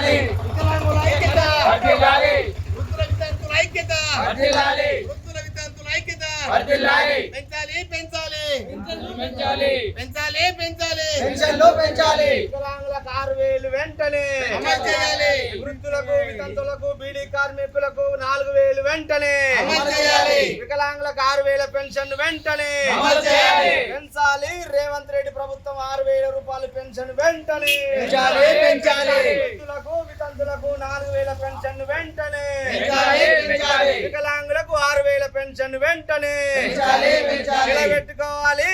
వర్ధిల్లాలి వికలాంగుల ఐక్యత వర్ధిల్లాలి వృద్ధుల వితంతుల ఐక్యత వర్ధిల్లాలి వృద్ధుల వితంతుల ఐక్యత వర్ధిల్లాలి పెంచాలి పెంచాలి పెంచాలి పెంచాలి పెంచాలి పెన్షన్లు పెంచాలి వికలాంగులకు 6,000 వెంటనే అమలు చేయాలి వృద్ధులకు వితంతులకు బీడీ కార్మికులకు 4,000 వెంటనే అమలు చేయాలి వికలాంగులకు 6,000 పెన్షన్ వెంటనే అమలు చేయాలి పెంచాలి రేవంత్ రెడ్డి ప్రభుత్వం 6,000 రూపాయల పెన్షన్ వెంటనే పెంచాలి పెంచాలి వృద్ధులకు వితంతులకు 4,000 పెన్షన్ వెంటనే పెంచాలి పెంచాలి వికలాంగులకు 6,000 పెన్షన్ వెంటనే పెంచాలి పెంచాలి నిలబెట్టుకోవాలి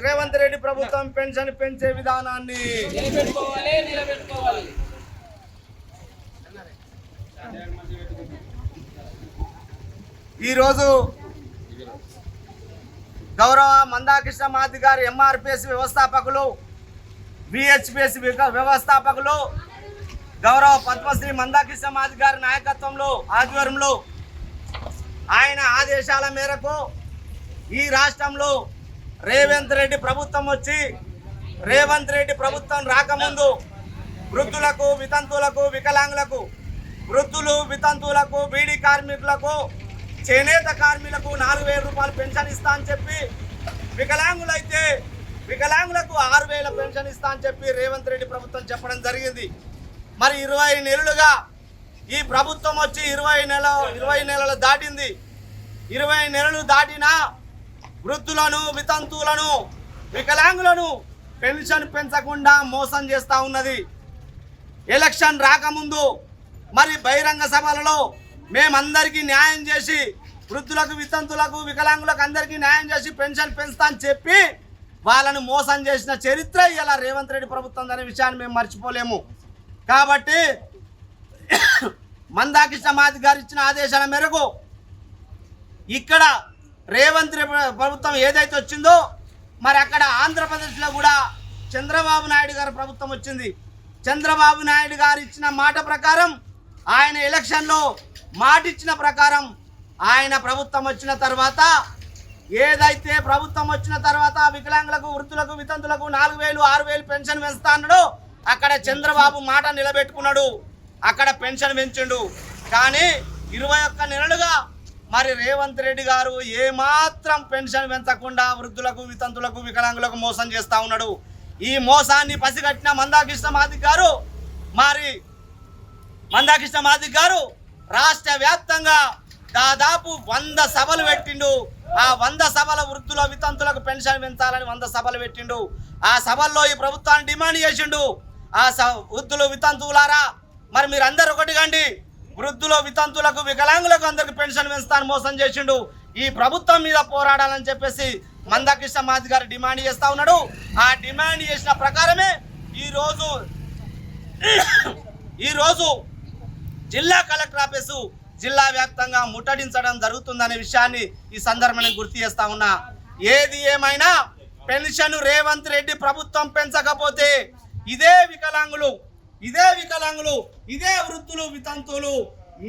రేవంత్ రెడ్డి ప్రభుత్వం పెన్షన్ పెంచే విధానాన్ని నిలబెట్టుకోవాలి ఈరోజు గౌరవ మందాకృష్ణ మాది గారు ఎంఆర్పిఎస్ వ్యవస్థాపకులు విహెచ్పిఎస్ వ్యవస్థాపకులు గౌరవ పద్మశ్రీ మందాకృష్ణ మాది గారి నాయకత్వంలో ఆధ్వర్యంలో ఆయన ఆదేశాల మేరకు ఈ రాష్ట్రంలో రేవంత్ రెడ్డి ప్రభుత్వం వచ్చి రేవంత్ రెడ్డి ప్రభుత్వం రాకముందు వృద్ధులకు వితంతువులకు వికలాంగులకు వృద్ధులు వితంతువులకు బీడీ కార్మికులకు చేనేత కార్మికులకు 4,000 రూపాయలు పెన్షన్ ఇస్తా అని చెప్పి వికలాంగులకు 6,000 పెన్షన్ ఇస్తా అని చెప్పి రేవంత్ రెడ్డి ప్రభుత్వం చెప్పడం జరిగింది. మరి 20 నెలలుగా ఈ ప్రభుత్వం వచ్చి 20 నెలలు దాటింది. 20 నెలలు దాటినా వృద్ధులను వితంతువులను వికలాంగులను పెన్షన్ పెంచకుండా మోసం చేస్తూ ఉన్నది. ఎలక్షన్ రాకముందు మరి బహిరంగ సభలలో మేమందరికీ న్యాయం చేసి వృద్ధులకు వితంతులకు వికలాంగులకు అందరికీ న్యాయం చేసి పెన్షన్ పెంచుతా అని చెప్పి వాళ్ళను మోసం చేసిన చరిత్ర ఇలా రేవంత్ రెడ్డి ప్రభుత్వం అనే విషయాన్ని మేము మర్చిపోలేము. కాబట్టి మందాకృష్ణ మాది గారు ఇచ్చిన ఆదేశాల మేరకు ఇక్కడ రేవంత్ రెడ్డి ప్రభుత్వం ఏదైతే వచ్చిందో మరి అక్కడ ఆంధ్రప్రదేశ్లో కూడా చంద్రబాబు నాయుడు గారి ప్రభుత్వం వచ్చింది. చంద్రబాబు నాయుడు గారు ఇచ్చిన మాట ప్రకారం ఆయన ఎలక్షన్లో మాట ఇచ్చిన ప్రకారం ఆయన ప్రభుత్వం వచ్చిన తర్వాత ఏదైతే ప్రభుత్వం వచ్చిన తర్వాత వికలాంగులకు వృద్ధులకు వితంతులకు 4,000 6,000 పెన్షన్ పెంచుతా అన్నాడు. అక్కడ చంద్రబాబు మాట నిలబెట్టుకున్నాడు, అక్కడ పెన్షన్ పెంచిండు. కానీ 21 నెలలుగా మరి రేవంత్ రెడ్డి గారు ఏమాత్రం పెన్షన్ పెంచకుండా వృద్ధులకు వితంతులకు వికలాంగులకు మోసం చేస్తూ ఉన్నాడు. ఈ మోసాన్ని పసిగట్టిన మందాకృష్ణ మాదిక్ గారు రాష్ట్ర వ్యాప్తంగా దాదాపు 100 సభలు పెట్టిండు. ఆ 100 సభల వృద్ధుల వితంతులకు పెన్షన్ పెంచాలని 100 సభలు పెట్టిండు. ఆ సభల్లో ఈ ప్రభుత్వాన్ని డిమాండ్ చేసిండు. ఆ వృద్ధులు వితంతువులారా మరి మీరు అందరు ఒకటి కండి, వృద్ధుల వితంతులకు వికలాంగులకు అందరికి పెన్షన్ పెంచుతాను మోసం చేసిండు. ఈ ప్రభుత్వం మీద పోరాడాలని చెప్పేసి మందాకృష్ణ మాది గారు డిమాండ్ చేస్తూ ఉన్నాడు. ఆ డిమాండ్ చేసిన ప్రకారమే ఈరోజు జిల్లా కలెక్టర్ ఆఫీసు జిల్లా వ్యాప్తంగా ముట్టడించడం జరుగుతుందనే విషయాన్ని ఈ సందర్భంగా గుర్తు చేస్తా ఉన్నా. ఏది ఏమైనా పెన్షన్ రేవంత్ రెడ్డి ప్రభుత్వం పెంచకపోతే ఇదే వికలాంగులు ఇదే వృద్ధులు వితంతువులు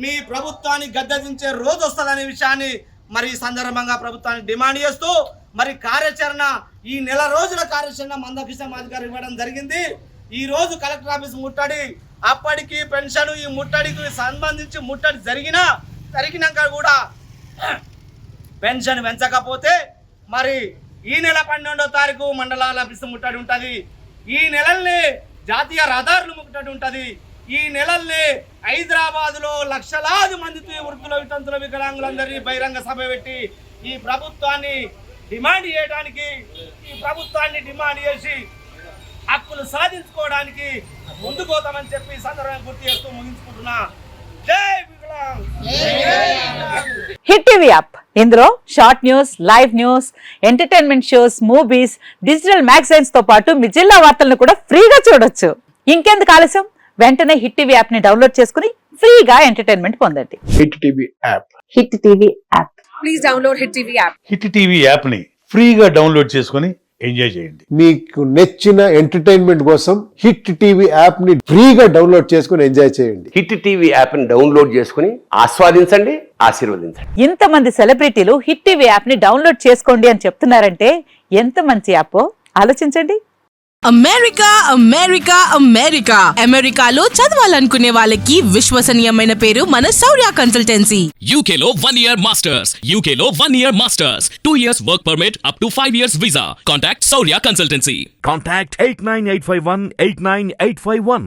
మీ ప్రభుత్వాన్ని గద్దెదించే రోజు వస్తుందనే విషయాన్ని మరి ఈ సందర్భంగా ప్రభుత్వాన్ని డిమాండ్ చేస్తూ మరి కార్యాచరణ ఈ నెల రోజుల కార్యాచరణ మందాకృష్ణ మాది గారు ఇవ్వడం జరిగింది. ఈ రోజు కలెక్టర్ ఆఫీస్ ముట్టడి, అప్పటికి పెన్షన్ ఈ ముట్టడికి సంబంధించి ముట్టడి జరిగినాక కూడా పెన్షన్ పెంచకపోతే మరి ఈ నెల 12వ తారీఖు మండలాల ఆఫీసు ముట్టడి ఉంటుంది. ఈ నెలల్ని జాతీయ రహదారులు ముట్టడి ఉంటుంది. ఈ నెలల్ని హైదరాబాద్లో లక్షలాది మందితో వృద్ధుల వితంతుల వికలాంగులందరినీ బహిరంగ సభ పెట్టి ఈ ప్రభుత్వాన్ని డిమాండ్ చేసి హక్కులు సాధించుకోవడానికి ముందుకోతామని చెప్పి సందర్భంగా గుర్తు చేస్తూ ముగించుకుంటున్నా. జై వికలాంగ్. హిట్ టీవీ యాప్, ఇందులో short news, live news, entertainment shows, movies, digital magazines తో పాటు మీ జిల్లా వార్తలను కూడా ఫ్రీగా చూడొచ్చు. ఇంకెందుకు ఆలస్యం, వెంటనే హిట్ టీవీ యాప్ ని డౌన్లోడ్ చేసుకుని ఫ్రీగా ఎంటర్టైన్మెంట్ పొందండి. Hit TV app. Hit TV app. Please download hit TV app. Hit TV app ని ఫ్రీగా డౌన్లోడ్ చేసుకుని ఎంజాయ్ చేయండి. మీకు నచ్చిన ఎంటర్టైన్మెంట్ కోసం హిట్ టీవీ యాప్ ని ఫ్రీగా డౌన్లోడ్ చేసుకుని ఎంజాయ్ చేయండి. హిట్ టీవీ యాప్ ని డౌన్లోడ్ చేసుకుని ఆస్వాదించండి, ఆశీర్వదించండి. ఇంతమంది సెలబ్రిటీలు హిట్ టీవీ యాప్ ని డౌన్లోడ్ చేసుకోండి అని చెప్తున్నారంటే ఎంత మంచి యాప్ ఆలోచించండి. అమెరికా అమెరికా అమెరికా అమెరికాలో చదవాలనుకునే వాళ్ళకి విశ్వసనీయమైన పేరు మన శౌర్య కన్సల్టెన్సీ. UK లో 1 year masters. UK లో 1 year masters. 2 years work permit up to 5 years visa. Contact Saurya Consultancy. Contact 89851 89851.